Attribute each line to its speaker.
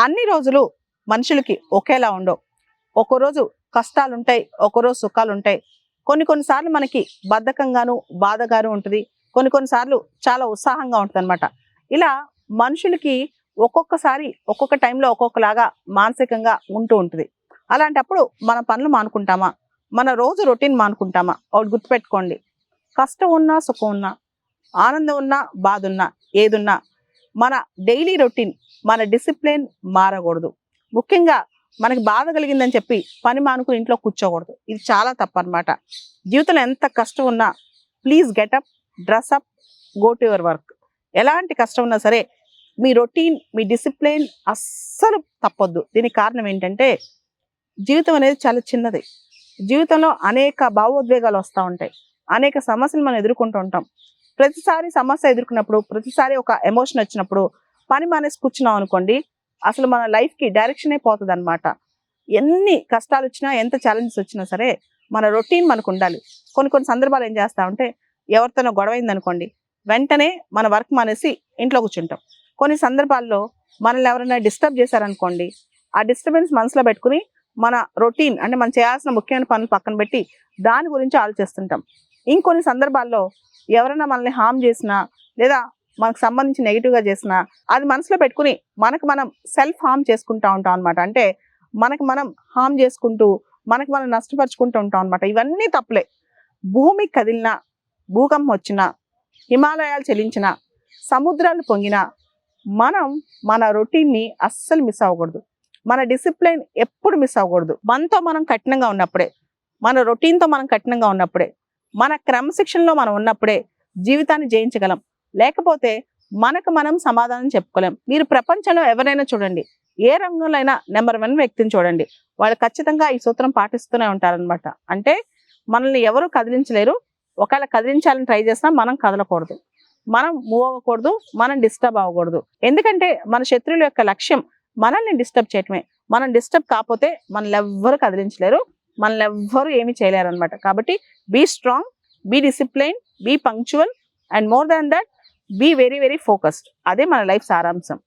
Speaker 1: అన్ని రోజులు మనుషులకి ఒకేలా ఉండవు. ఒక్కరోజు కష్టాలుంటాయి, ఒక్కరోజు సుఖాలుంటాయి. కొన్నిసార్లు మనకి బద్ధకంగాను, బాధగాను ఉంటది. కొన్నిసార్లు చాలా ఉత్సాహంగా ఉంటదనమాట. ఇలా మనుషులకి ఒక్కొక్కసారి ఒక్కొక్క టైంలో ఒక్కొక్కలాగా మానసికంగా ఉంటూ ఉంటది. అలాంటప్పుడు మన పనులు మానుకుంటామా? మన రోజు రొటీన్ మానుకుంటామా? ఒకటి గుర్తుపెట్టుకోండి. కష్టం ఉన్నా, సుఖం ఉన్నా, ఆనందం ఉన్నా, బాధ ఉన్నా, ఏదున్నా మన డైలీ రొటీన్, మన డిసిప్లిన్ మారకూడదు. ముఖ్యంగా మనకి బాధ కలిగిందని చెప్పి పని మానుకుని ఇంట్లో కూర్చోకూడదు. ఇది చాలా తప్పనమాట. జీవితంలో ఎంత కష్టం ఉన్నా please getup, dress up, go to your work. ఎలాంటి కష్టం ఉన్నా సరే మీ రొటీన్, మీ డిసిప్లిన్ అస్సలు తప్పొద్దు. దీనికి కారణం ఏంటంటే జీవితం అనేది చాలా చిన్నది. జీవితంలో అనేక భావోద్వేగాలు వస్తూ ఉంటాయి. అనేక సమస్యలు మనం ఎదుర్కొంటూ ఉంటాం. ప్రతిసారి సమస్య ఎదుర్కొన్నప్పుడు, ప్రతిసారి ఒక ఎమోషన్ వచ్చినప్పుడు పని మానేసి కూర్చున్నాం అనుకోండి, అసలు మన లైఫ్కి డైరెక్షన్ అయిపోతుంది అనమాట. ఎన్ని కష్టాలు వచ్చినా, ఎంత ఛాలెంజెస్ వచ్చినా సరే మన రొటీన్ మనకు ఉండాలి. కొన్ని సందర్భాలు ఏం చేస్తామంటే, ఎవరితోనో గొడవ అయిందనుకోండి, వెంటనే మన వర్క్ మానేసి ఇంట్లో కూర్చుంటాం. కొన్ని సందర్భాల్లో మనల్ని ఎవరైనా డిస్టర్బ్ చేశారనుకోండి, ఆ డిస్టర్బెన్స్ మనసులో పెట్టుకుని మన రొటీన్ అంటే మనం చేయాల్సిన ముఖ్యమైన పనులు పక్కన పెట్టి దాని గురించి ఆలోచిస్తుంటాం. ఇంకొన్ని సందర్భాల్లో ఎవరైనా మనల్ని హామ్ చేసినా, లేదా మనకు సంబంధించి నెగిటివ్గా చేసినా అది మనసులో పెట్టుకుని మనకు మనం సెల్ఫ్ హామ్ చేసుకుంటూ ఉంటాం అనమాట. అంటే మనకు మనం హామ్ చేసుకుంటూ మనకు మనం నష్టపరుచుకుంటూ ఉంటాం అనమాట. ఇవన్నీ తప్పులే. భూమి కదిలినా, భూకంపం వచ్చినా, హిమాలయాలు చెలించినా, సముద్రాలు పొంగినా మనం మన రొటీన్ని అస్సలు మిస్ అవ్వకూడదు. మన డిసిప్లిన్ ఎప్పుడు మిస్ అవ్వకూడదు. మనతో మనం కఠినంగా ఉన్నప్పుడే, మన రొటీన్తో మనం కఠినంగా ఉన్నప్పుడే, మన క్రమశిక్షణలో మనం ఉన్నప్పుడే జీవితాన్ని జయించగలం. లేకపోతే మనకు మనం సమాధానం చెప్పుకోలేం. మీరు ప్రపంచంలో ఎవరైనా చూడండి, ఏ రంగంలో అయినా నెంబర్ 1 వ్యక్తిని చూడండి, వాళ్ళు ఖచ్చితంగా ఈ సూత్రం పాటిస్తూనే ఉంటారనమాట. అంటే మనల్ని ఎవరు కదిలించలేరు. ఒకవేళ కదిలించాలని ట్రై చేసినా మనం కదలకూడదు, మనం మూవ్ అవ్వకూడదు, మనం డిస్టర్బ్ అవ్వకూడదు. ఎందుకంటే మన శత్రువుల యొక్క లక్ష్యం మనల్ని డిస్టర్బ్ చేయటమే. మనం డిస్టర్బ్ కాకపోతే మనల్ని ఎవ్వరు కదిలించలేరు, మనల్ని ఎవ్వరు ఏమీ చేయలేరు అనమాట. కాబట్టి be strong, be discipline, be punctual, and more than that be very very focused. అదే మన లైఫ్ సారాంశం.